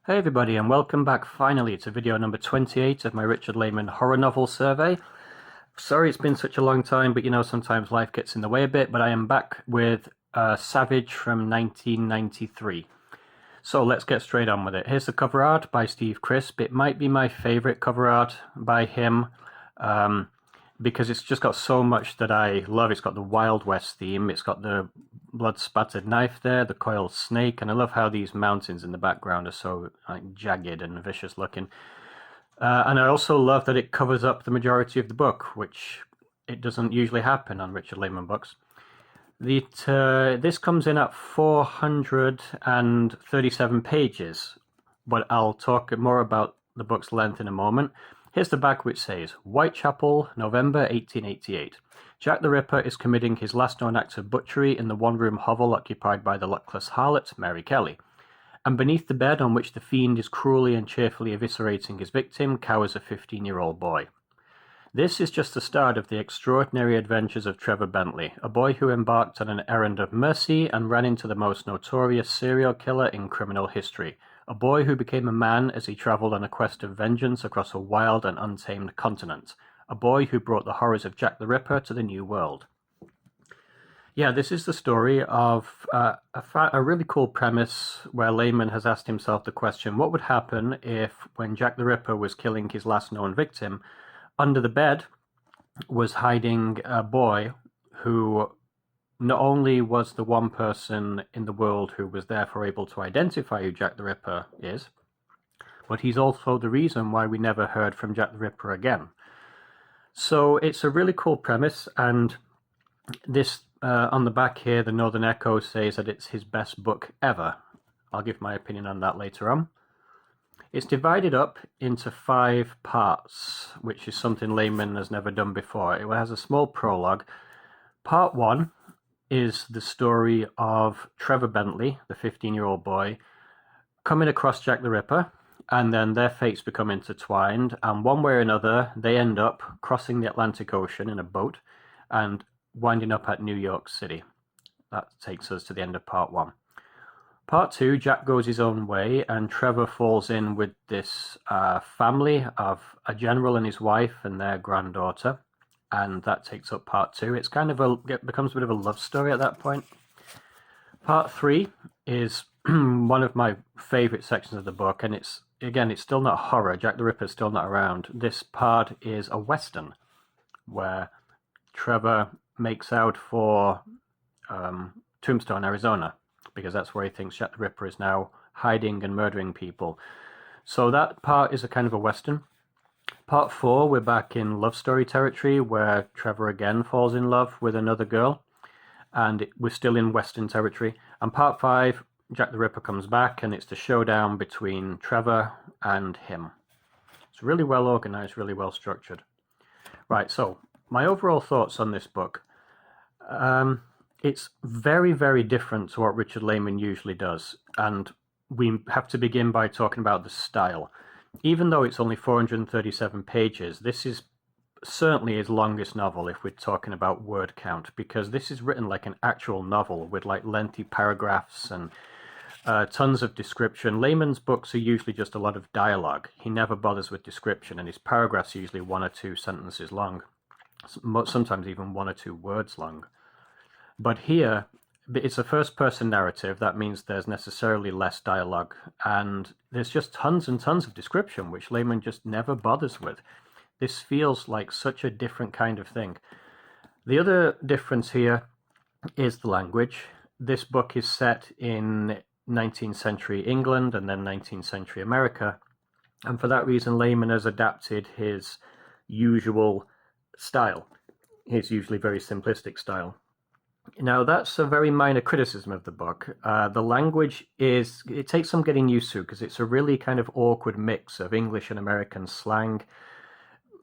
Hey everybody, and welcome back finally to video number 28 of my Richard Laymon horror novel survey. Sorry it's been such a long time, but sometimes life gets in the way a bit, but I am back with Savage from 1993. So let's get straight on with it. Here's the cover art by Steve Crisp. It might be my favorite cover art by him because it's just got so much that I love. It's got the Wild West theme, it's got the blood-spattered knife there, the coiled snake, and I love how these mountains in the background are so jagged and vicious looking. And I also love that it covers up the majority of the book, which it doesn't usually happen on Richard Laymon books. This comes in at 437 pages, but I'll talk more about the book's length in a moment. Here's the back, which says, Whitechapel, November 1888. Jack the Ripper is committing his last known act of butchery in the one-room hovel occupied by the luckless harlot, Mary Kelly. And beneath the bed on which the fiend is cruelly and cheerfully eviscerating his victim cowers a 15-year-old boy. This is just the start of the extraordinary adventures of Trevor Bentley, a boy who embarked on an errand of mercy and ran into the most notorious serial killer in criminal history. A boy who became a man as he traveled on a quest of vengeance across a wild and untamed continent. A boy who brought the horrors of Jack the Ripper to the New World. Yeah, this is the story of a really cool premise where Laymon has asked himself the question, what would happen if, when Jack the Ripper was killing his last known victim, under the bed was hiding a boy who not only was the one person in the world who was therefore able to identify who Jack the Ripper is, but he's also the reason why we never heard from Jack the Ripper again. So it's a really cool premise, and this on the back here, the Northern Echo says that it's his best book ever. I'll give my opinion on that later on. It's divided up into 5 parts, which is something Laymon has never done before. It has a small prologue. Part 1 is the story of Trevor Bentley, the 15-year-old boy, coming across Jack the Ripper, and then their fates become intertwined, and one way or another, they end up crossing the Atlantic Ocean in a boat and winding up at New York City. That takes us to the end of part 1. Part 2, Jack goes his own way, and Trevor falls in with this family of a general and his wife and their granddaughter, and that takes up part 2. It becomes a bit of a love story at that point. Part 3 is one of my favorite sections of the book, and it's still not horror. Jack the Ripper's still not around. This part is a western where Trevor makes out for Tombstone, Arizona, because that's where he thinks Jack the Ripper is now hiding and murdering people. So that part is a kind of a western. Part 4, we're back in love story territory, where Trevor again falls in love with another girl, and we're still in western territory. And part 5, Jack the Ripper comes back, and it's the showdown between Trevor and him. It's really well organized, really well structured. Right, so my overall thoughts on this book. It's very, very different to what Richard Laymon usually does, and we have to begin by talking about the style. Even though it's only 437 pages, this is certainly his longest novel if we're talking about word count, because this is written like an actual novel with like lengthy paragraphs and tons of description. Laymon's books are usually just a lot of dialogue. He never bothers with description, and his paragraphs are usually 1 or 2 sentences long, sometimes even 1 or 2 words long. But here, it's a first-person narrative. That means there's necessarily less dialogue, and there's just tons and tons of description, which Laymon just never bothers with. This feels like such a different kind of thing. The other difference here is the language. This book is set in 19th century England and then 19th century America, and for that reason, Laymon has adapted his usual style, his usually very simplistic style. Now, that's a very minor criticism of the book. The language it takes some getting used to, because it's a really kind of awkward mix of English and American slang.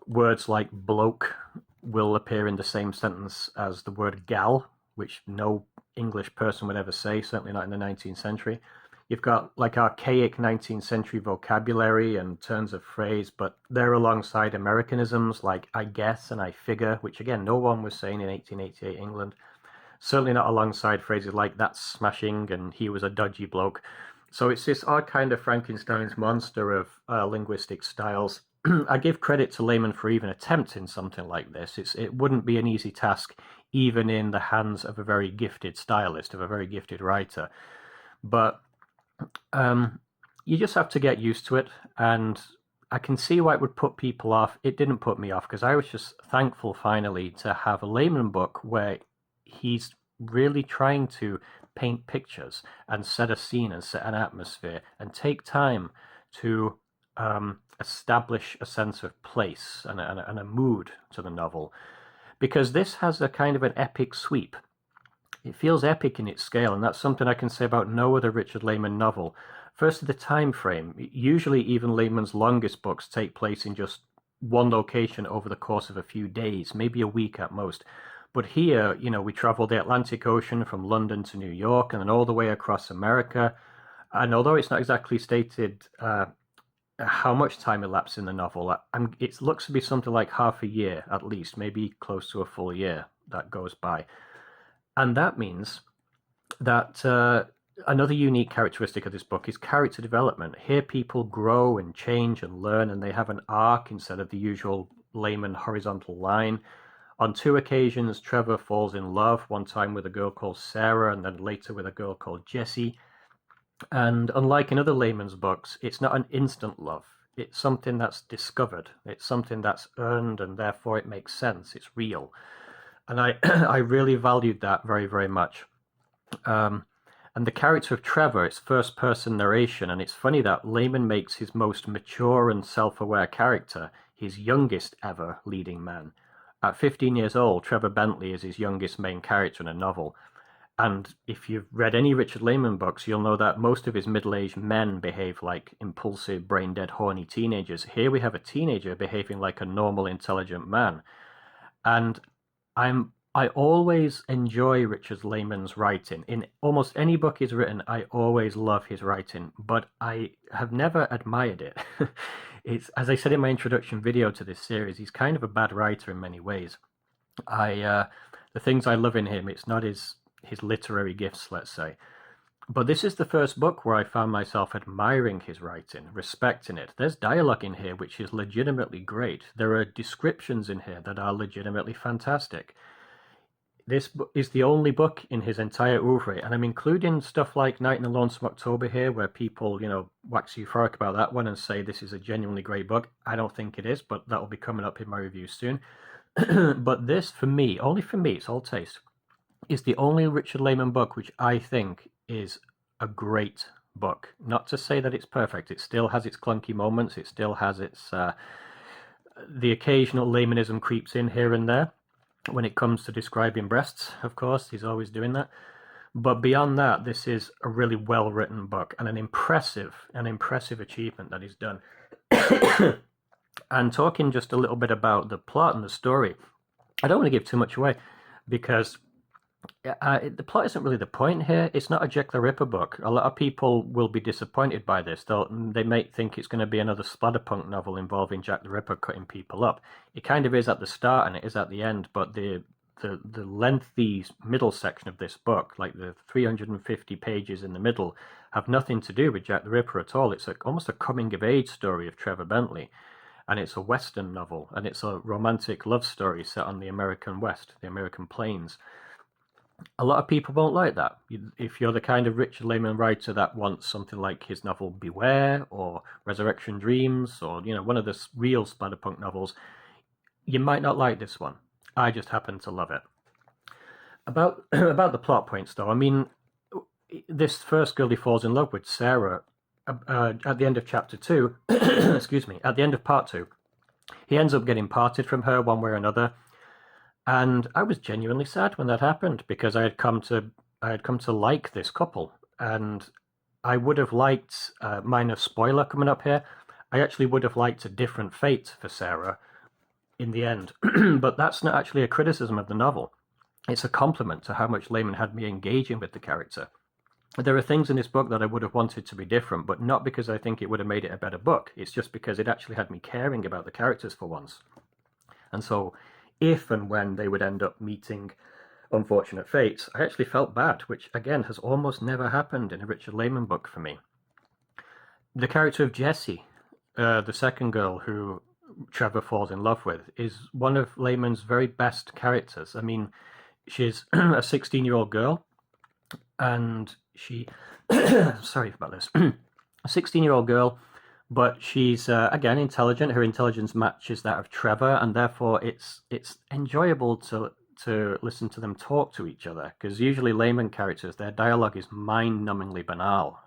Words like bloke will appear in the same sentence as the word gal, which no English person would ever say, certainly not in the 19th century. You've got like archaic 19th century vocabulary and turns of phrase, but they're alongside Americanisms like I guess and I figure, which again, no one was saying in 1888 England. Certainly not alongside phrases like that's smashing and he was a dodgy bloke. So it's this odd kind of Frankenstein's monster of linguistic styles. I give credit to Laymon for even attempting something like this. It wouldn't be an easy task, even in the hands of a very gifted stylist, of a very gifted writer. But um, you just have to get used to it, and I can see why it would put people off. It didn't put me off because I was just thankful finally to have a Laymon book where he's really trying to paint pictures and set a scene and set an atmosphere and take time to establish a sense of place and a mood to the novel. Because this has a kind of an epic sweep. It feels epic in its scale, and that's something I can say about no other Richard Laymon novel. First, the time frame. Usually, even Laymon's longest books take place in just one location over the course of a few days, maybe a week at most. But here, we travel the Atlantic Ocean from London to New York and then all the way across America. And although it's not exactly stated how much time elapsed in the novel, it looks to be something like half a year at least, maybe close to a full year that goes by. And that means that another unique characteristic of this book is character development. Here people grow and change and learn, and they have an arc instead of the usual Laymon horizontal line. On 2 occasions, Trevor falls in love, one time with a girl called Sarah and then later with a girl called Jessie. And unlike in other Laymon's books, it's not an instant love. It's something that's discovered. It's something that's earned, and therefore it makes sense. It's real. And I, I really valued that very, very much. And the character of Trevor, it's first-person narration, and it's funny that Laymon makes his most mature and self-aware character his youngest ever leading man. At 15 years old, Trevor Bentley is his youngest main character in a novel. And if you've read any Richard Laymon books, you'll know that most of his middle-aged men behave like impulsive, brain-dead, horny teenagers. Here we have a teenager behaving like a normal, intelligent man. And I always enjoy Richard Laymon's writing. In almost any book he's written, I always love his writing, but I have never admired it. It's, as I said in my introduction video to this series, he's kind of a bad writer in many ways. The things I love in him, it's not his literary gifts, let's say. But this is the first book where I found myself admiring his writing, respecting it. There's dialogue in here which is legitimately great. There are descriptions in here that are legitimately fantastic. This is the only book in his entire oeuvre, and I'm including stuff like Night in the Lonesome October here, where people, wax euphoric about that one and say this is a genuinely great book. I don't think it is, but that will be coming up in my review soon. But this, for me, only for me, it's all taste, is the only Richard Laymon book which I think is a great book. Not to say that it's perfect. It still has its clunky moments. It still has its... the occasional Laymonism creeps in here and there. When it comes to describing breasts, of course, he's always doing that. But beyond that, this is a really well-written book and an impressive achievement that he's done. And talking just a little bit about the plot and the story, I don't want to give too much away because the plot isn't really the point here. It's not a Jack the Ripper book. A lot of people will be disappointed by this. They might think it's going to be another splatterpunk novel involving Jack the Ripper cutting people up. It kind of is at the start and it is at the end, but the lengthy middle section of this book, like the 350 pages in the middle, have nothing to do with Jack the Ripper at all. It's almost a coming-of-age story of Trevor Bentley. And it's a Western novel, and it's a romantic love story set on the American West, the American plains. A lot of people won't like that. If you're the kind of Richard Laymon writer that wants something like his novel Beware or Resurrection Dreams or one of the real splatterpunk novels, you might not like this one. I just happen to love it. About the plot points, though, I mean, this first girl he falls in love with, Sarah, at the end of chapter 2, excuse me, at the end of part 2, he ends up getting parted from her one way or another. And I was genuinely sad when that happened because I had come to like this couple, and I would have liked, minor spoiler coming up here, I actually would have liked a different fate for Sarah in the end. But that's not actually a criticism of the novel. It's a compliment to how much Laymon had me engaging with the character. There are things in this book that I would have wanted to be different, but not because I think it would have made it a better book. It's just because it actually had me caring about the characters for once. And so if and when they would end up meeting unfortunate fates, I actually felt bad, which again has almost never happened in a Richard Laymon book for me. The character of Jessie, the second girl who Trevor falls in love with, is one of Laymon's very best characters. I mean, she's a 16-year-old girl, and she, sorry about this, a 16-year-old girl, but she's again intelligent. Her intelligence matches that of Trevor, and therefore it's enjoyable to listen to them talk to each other, because usually Laymon characters, their dialogue is mind-numbingly banal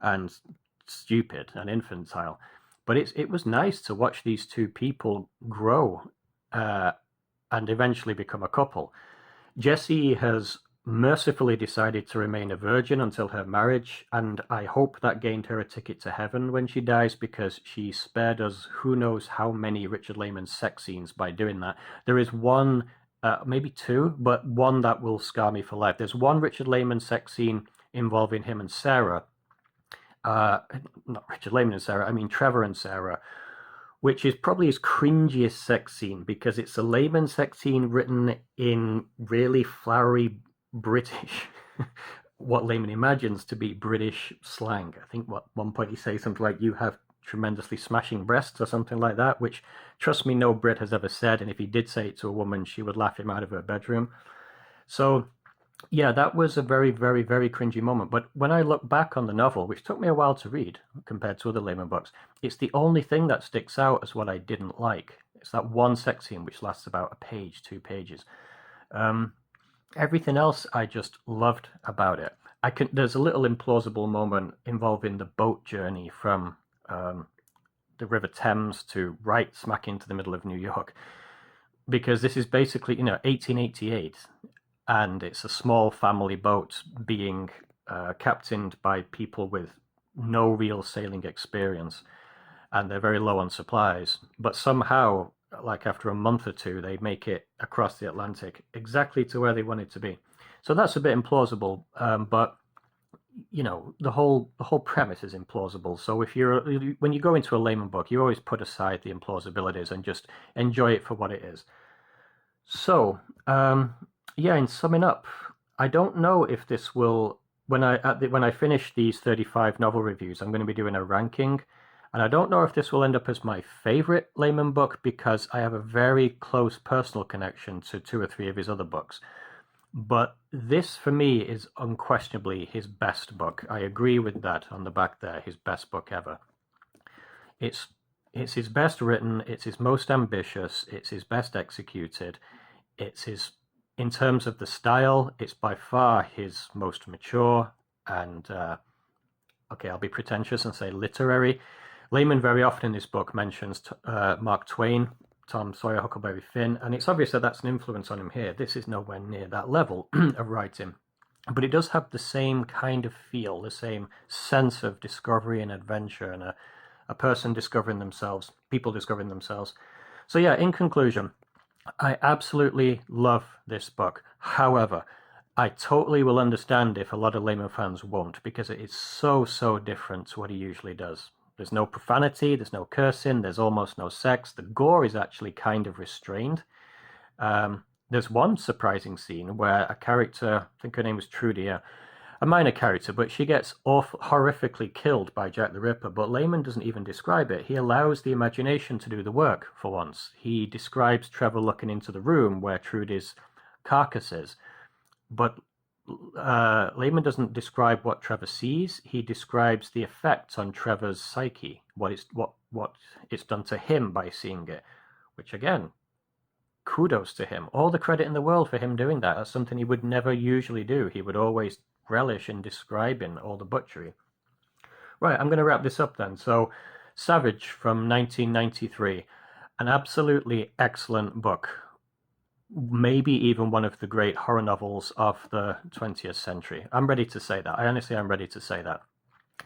and stupid and infantile. But it was nice to watch these two people grow uh, and eventually become a couple. Jessie has mercifully decided to remain a virgin until her marriage, and I hope that gained her a ticket to heaven when she dies, because she spared us who knows how many Richard Laymon sex scenes by doing that. There is one, maybe two, but one that will scar me for life. There's one Richard Laymon sex scene involving him and Sarah. Not Richard Laymon and Sarah, I mean Trevor and Sarah, which is probably his cringiest sex scene, because it's a Laymon sex scene written in really flowery British, what Laymon imagines to be British slang. I think at one point he says something like, "You have tremendously smashing breasts," or something like that, which, trust me, no Brit has ever said, and if he did say it to a woman, she would laugh him out of her bedroom. So yeah, that was a very, very, very cringy moment. But when I look back on the novel, which took me a while to read compared to other Laymon books, it's the only thing that sticks out as what I didn't like. It's that one sex scene which lasts about a page, 2 pages. Everything else I just loved about it. There's a little implausible moment involving the boat journey from the River Thames to right smack into the middle of New York, because this is basically 1888. And it's a small family boat being captained by people with no real sailing experience, and they're very low on supplies. But somehow, like after a month or two, they make it across the Atlantic exactly to where they wanted to be. So that's a bit implausible, but the whole premise is implausible. So when you go into a Laymon book, you always put aside the implausibilities and just enjoy it for what it is. So. Yeah, in summing up, I don't know if this will, when I finish these 35 novel reviews, I'm going to be doing a ranking, and I don't know if this will end up as my favorite Laymon book, because I have a very close personal connection to 2 or 3 of his other books. But this, for me, is unquestionably his best book. I agree with that on the back there, his best book ever. It's his best written, it's his most ambitious, it's his best executed, in terms of the style, it's by far his most mature and, okay, I'll be pretentious and say literary. Laymon very often in this book mentions Mark Twain, Tom Sawyer, Huckleberry Finn, and it's obvious that that's an influence on him here. This is nowhere near that level of writing, but it does have the same kind of feel, the same sense of discovery and adventure, and a person discovering themselves, people discovering themselves. So yeah, in conclusion, I absolutely love this book. However, I totally will understand if a lot of Laymon fans won't, because it is so, so different to what he usually does. There's no profanity, there's no cursing, there's almost no sex. The gore is actually kind of restrained. There's one surprising scene where a character, I think her name was Trudy, a minor character, but she gets horrifically killed by Jack the Ripper, but Laymon doesn't even describe it. He allows the imagination to do the work for once. He describes Trevor looking into the room where Trudy's carcass is, but Laymon doesn't describe what Trevor sees. He describes the effect on Trevor's psyche, what it's done to him by seeing it, which again, kudos to him. All the credit in the world for him doing that. That's something he would never usually do. He would always relish in describing all the butchery. Right, I'm going to wrap this up then. So, Savage from 1993, an absolutely excellent book. Maybe even one of the great horror novels of the 20th century. I'm ready to say that. I honestly am ready to say that.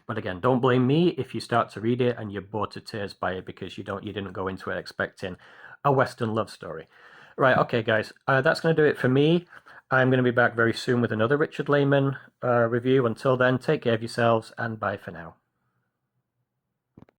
But again, don't blame me if you start to read it and you're bored to tears by it because you didn't go into it expecting a Western love story. Right, okay, guys, that's going to do it for me. I'm going to be back very soon with another Richard Laymon review. Until then, take care of yourselves, and bye for now.